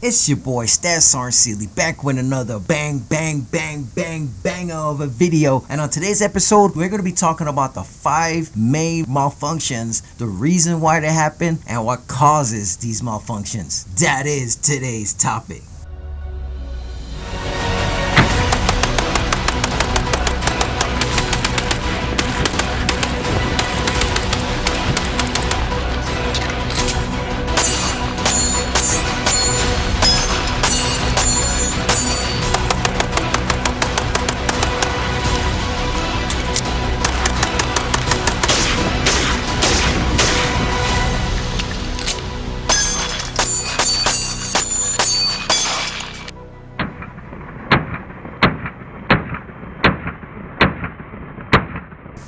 It's your boy Stats Aren't Silly back with another bang of a video, and on today's episode we're going to be talking about the 5 main malfunctions, the reason why they happen, and what causes these malfunctions. That is today's topic.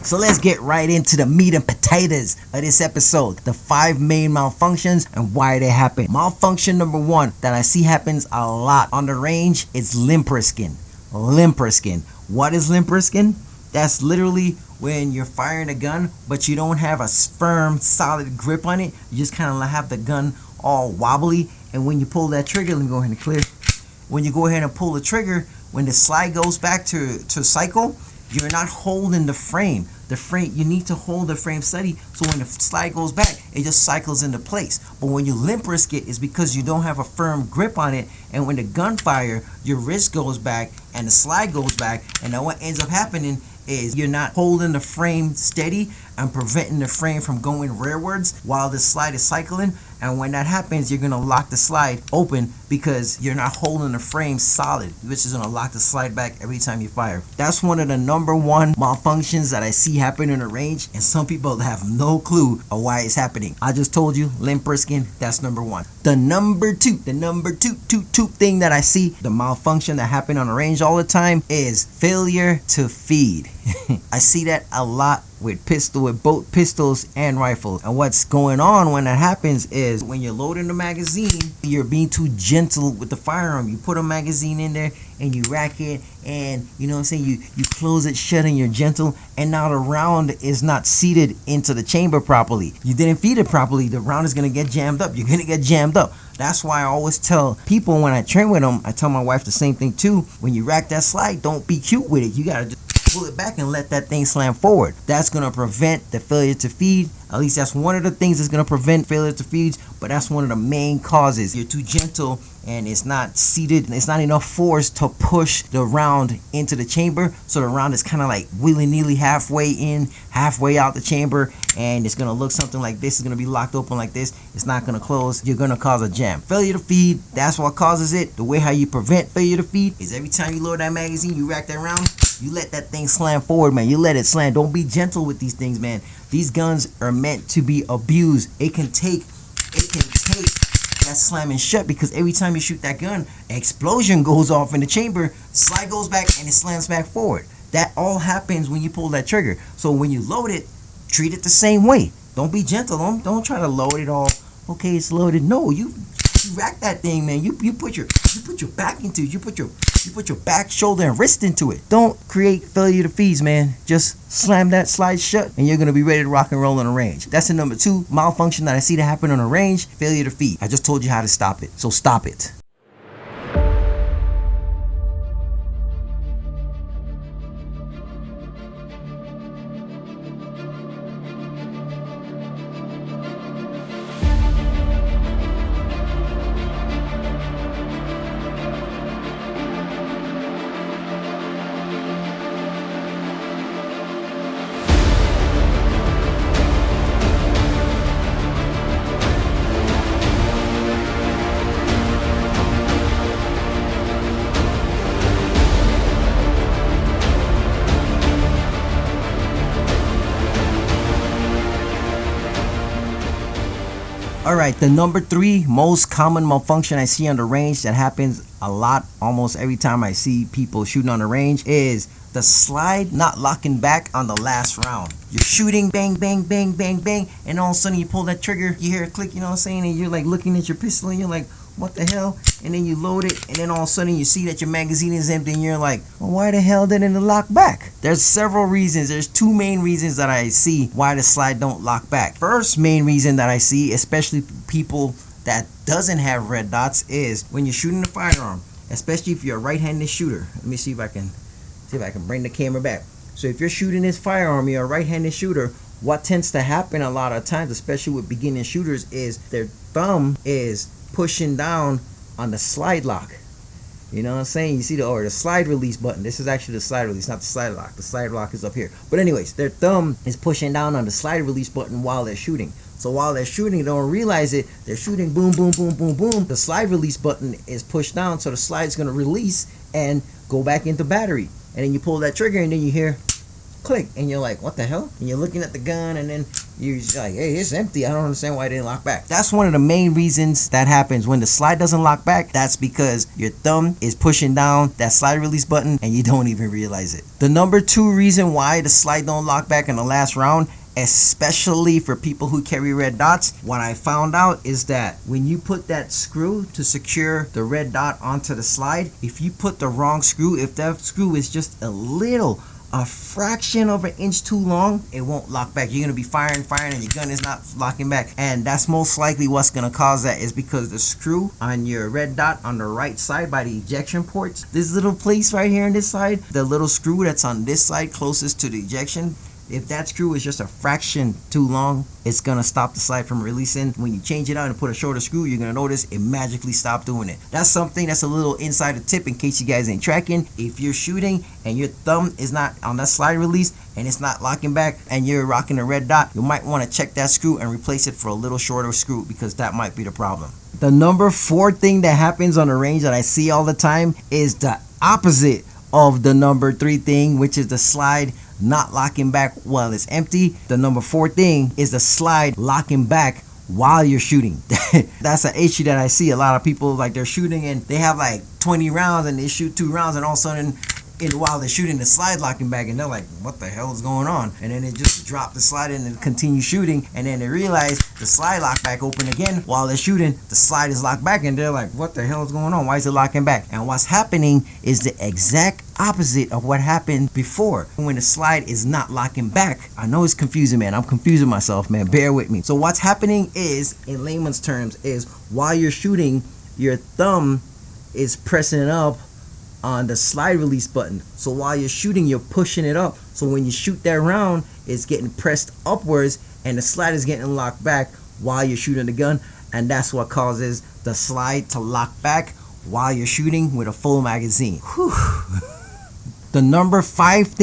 So let's get right into the meat and potatoes of this episode. The 5 main malfunctions and why they happen. Malfunction number 1 that I see happens a lot on the range is limperskin. Limperskin. What is limperskin? That's literally when you're firing a gun, but you don't have a firm, solid grip on it. You just kind of have the gun all wobbly. And when you pull that trigger, let me go ahead and clear. When you go ahead and pull the trigger, when the slide goes back to cycle, you're not holding the frame. You need to hold the frame steady, so when the slide goes back, it just cycles into place. But when you limp risk it, it's because you don't have a firm grip on it, and when the gun fire, your wrist goes back and the slide goes back, and then what ends up happening is you're not holding the frame steady and preventing the frame from going rearwards while the slide is cycling. And when that happens, you're going to lock the slide open because you're not holding the frame solid, which is going to lock the slide back every time you fire. That's one of the number 1 malfunctions that I see happen in the range, and some people have no clue of why it's happening. I just told you, limperskin, that's number 1. The number two thing that I see, the malfunction that happen on the range all the time, is failure to feed. I see that a lot with both pistols and rifles. And what's going on when that happens is when you're loading the magazine, you're being too gentle with the firearm. You put a magazine in there and you rack it, and you know what I'm saying, you close it shut and you're gentle, and now the round is not seated into the chamber properly. You didn't feed it properly. The round is gonna get jammed up. You're gonna get jammed up. That's why I always tell people when I train with them, I tell my wife the same thing too. When you rack that slide, don't be cute with it. You gotta just pull it back and let that thing slam forward. That's gonna prevent the failure to feed. At least that's one of the things that's gonna prevent failure to feed, but that's one of the main causes. You're too gentle and it's not seated, and it's not enough force to push the round into the chamber, so the round is kind of like willy-nilly halfway in, halfway out the chamber, and it's gonna look something like this. It's gonna be locked open like this. It's not gonna close. You're gonna cause a jam. Failure to feed, that's what causes it. The way how you prevent failure to feed is every time you load that magazine, you rack that round, you let that thing slam forward, man. You let it slam. Don't be gentle with these things, man. These guns are meant to be abused. It can take that slamming shut, because every time you shoot that gun, an explosion goes off in the chamber, slide goes back, and it slams back forward. That all happens when you pull that trigger. So when you load it, treat it the same way. Don't be gentle. Don't try to load it all. Okay, it's loaded. No, you rack that thing, man. You put your back into it. You put your back, shoulder, and wrist into it. Don't create failure to feeds, man. Just slam that slide shut, and you're gonna be ready to rock and roll on the range. That's the number 2 malfunction that I see that happen on the range: failure to feed. I just told you how to stop it, so stop it. Alright, the number 3 most common malfunction I see on the range that happens a lot, almost every time I see people shooting on the range, is the slide not locking back on the last round. You're shooting, bang, bang, bang, bang, bang, and all of a sudden you pull that trigger, you hear a click, you know what I'm saying, and you're like looking at your pistol and you're like, what the hell? And then you load it, and then all of a sudden you see that your magazine is empty, and you're like, well, why the hell didn't it lock back? There's several reasons. There's two main reasons that I see why the slide don't lock back. First main reason that I see, especially people that doesn't have red dots is when you're shooting a firearm, especially if you're a right-handed shooter. Let me see if I can bring the camera back. So if you're shooting this firearm, you're a right-handed shooter, what tends to happen a lot of times, especially with beginning shooters, is their thumb is pushing down on the slide lock. You know what I'm saying? You see the slide release button. This is actually the slide release, not the slide lock. The slide lock is up here. But anyways, their thumb is pushing down on the slide release button while they're shooting. So while they're shooting, they don't realize it. They're shooting, boom, boom, boom, boom, boom. The slide release button is pushed down, so the slide's gonna release and go back into battery. And then you pull that trigger, and then you hear click, and you're like, what the hell? And you're looking at the gun, and then you're like, hey, it's empty. I don't understand why it didn't lock back. That's one of the main reasons that happens. When the slide doesn't lock back, that's because your thumb is pushing down that slide release button and you don't even realize it. The number 2 reason why the slide don't lock back in the last round, especially for people who carry red dots, what I found out is that when you put that screw to secure the red dot onto the slide, if you put the wrong screw, if that screw is just a fraction of an inch too long, it won't lock back. You're gonna be firing, and your gun is not locking back. And that's most likely what's gonna cause that, is because the screw on your red dot on the right side by the ejection ports, this little place right here on this side, the little screw that's on this side closest to the ejection, if that screw is just a fraction too long, it's gonna stop the slide from releasing. When you change it out and put a shorter screw, you're gonna notice it magically stopped doing it. That's a little insider tip in case you guys ain't tracking. If you're shooting and your thumb is not on that slide release and it's not locking back and you're rocking a red dot, you might want to check that screw and replace it for a little shorter screw, because that might be the problem. The number 4 thing that happens on the range that I see all the time is the opposite of the number 3 thing, which is the slide not locking back while it's empty. The number 4 thing is the slide locking back while you're shooting. That's an issue that I see. A lot of people, like, they're shooting and they have like 20 rounds and they shoot 2 rounds, and all of a sudden while they're shooting, the slide locking back, and they're like, what the hell is going on? And then they just drop the slide in and continue shooting, and then they realize the slide locked back open again while they're shooting. The slide is locked back, and they're like, what the hell is going on? Why is it locking back? And what's happening is the exact opposite of what happened before. When the slide is not locking back, I know it's confusing, man. I'm confusing myself, man. Bear with me. So what's happening is, in layman's terms, is while you're shooting, your thumb is pressing up on the slide release button. So while you're shooting, you're pushing it up. So when you shoot that round, it's getting pressed upwards and the slide is getting locked back while you're shooting the gun. And that's what causes the slide to lock back while you're shooting with a full magazine. Whew. The number 5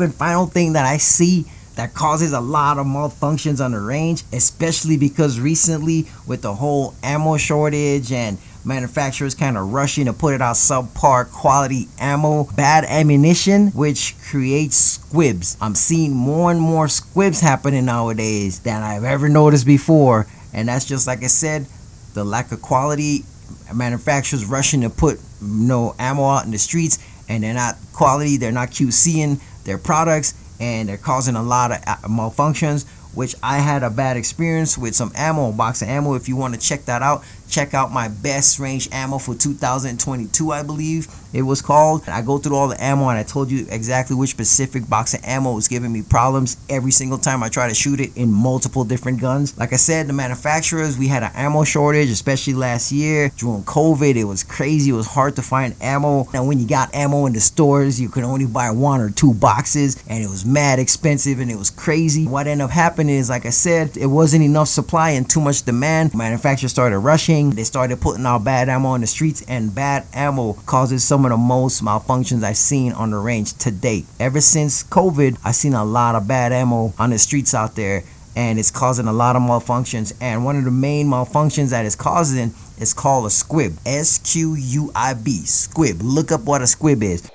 and final thing that I see that causes a lot of malfunctions on the range, especially because recently with the whole ammo shortage and manufacturers kind of rushing to put it out subpar quality ammo, bad ammunition, which creates squibs. I'm seeing more and more squibs happening nowadays than I've ever noticed before, and that's just, like I said, the lack of quality. Manufacturers rushing to put ammo out in the streets, and they're not quality, they're not QCing their products, and they're causing a lot of malfunctions, which I had a bad experience with some ammo, a box of ammo. If you want to check that out, check out my best range ammo for 2022, I believe it was called. I go through all the ammo and I told you exactly which specific box of ammo was giving me problems every single time I try to shoot it in multiple different guns. Like I said, the manufacturers, we had an ammo shortage, especially last year during COVID. It was crazy. It was hard to find ammo. And when you got ammo in the stores, you could only buy 1 or 2 boxes, and it was mad expensive and it was crazy. What ended up happening is, like I said, it wasn't enough supply and too much demand. Manufacturers started rushing. They started putting out bad ammo on the streets, and bad ammo causes some of the most malfunctions I've seen on the range to date. Ever since COVID, I've seen a lot of bad ammo on the streets out there, and it's causing a lot of malfunctions. And one of the main malfunctions that it's causing is called a squib. SQUIB, squib. Look up what a squib is.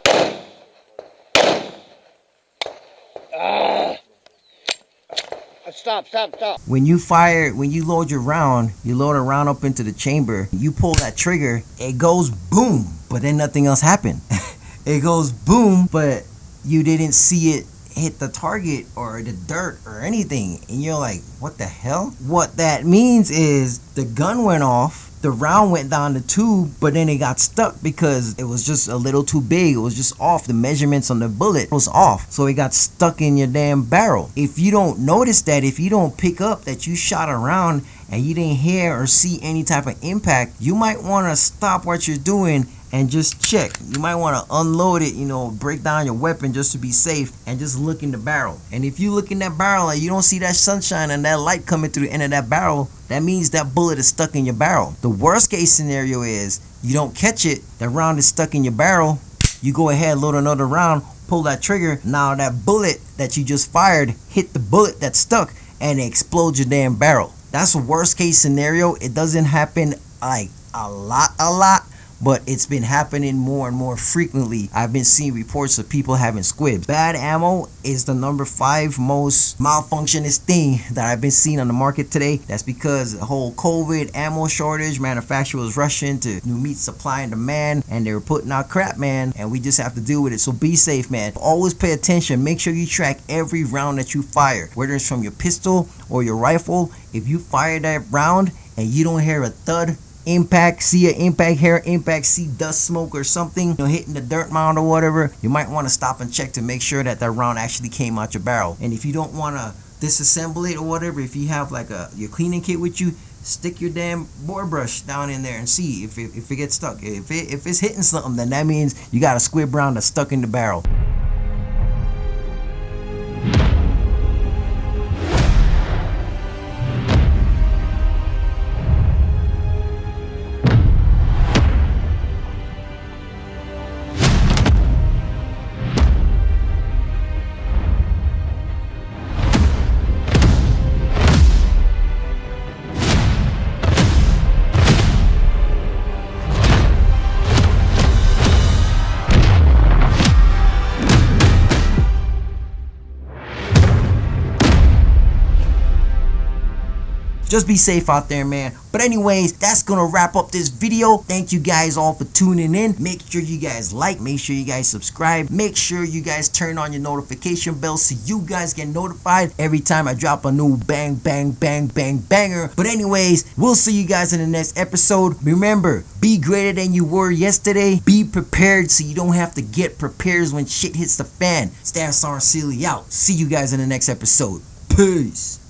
Stop. When you load your round, you load a round up into the chamber, you pull that trigger, it goes boom, but then nothing else happened. It goes boom, but you didn't see it hit the target or the dirt or anything. And you're like, what the hell? What that means is the gun went off, the round went down the tube, but then it got stuck because it was just a little too big. It was just off. The measurements on the bullet was off, so it got stuck in your damn barrel. If you don't notice that, if you don't pick up that you shot a round and you didn't hear or see any type of impact, you might want to stop what you're doing and just check. You might want to unload it, break down your weapon just to be safe, and just look in the barrel. And if you look in that barrel and you don't see that sunshine and that light coming through the end of that barrel, that means that bullet is stuck in your barrel. The worst case scenario is you don't catch it, the round is stuck in your barrel, you go ahead, load another round, pull that trigger, now that bullet that you just fired hit the bullet that's stuck and it explodes your damn barrel. That's a worst case scenario. It doesn't happen like a lot, but it's been happening more and more frequently. I've been seeing reports of people having squibs. Bad ammo is the number 5 most malfunctionist thing that I've been seeing on the market today. That's because the whole COVID ammo shortage, manufacturers rushing to new meet supply and demand, and they were putting out crap, man, and we just have to deal with it. So be safe, man. Always pay attention. Make sure you track every round that you fire, whether it's from your pistol or your rifle. If you fire that round and you don't hear a thud, impact, see an impact, hear impact, see dust, smoke or something, hitting the dirt mound or whatever, you might want to stop and check to make sure that that round actually came out your barrel. And if you don't want to disassemble it or whatever, if you have like your cleaning kit with you, stick your damn board brush down in there and see if it gets stuck. If it's hitting something, then that means you got a squib round that's stuck in the barrel. Just be safe out there, man. But anyways, that's gonna wrap up this video. Thank you guys all for tuning in. Make sure you guys like, make sure you guys subscribe, make sure you guys turn on your notification bell so you guys get notified every time I drop a new bang banger. But anyways, we'll see you guys in the next episode. Remember, be greater than you were yesterday. Be prepared so you don't have to get prepared when shit hits the fan. Staff Sarn Sealy out. See you guys in the next episode. Peace.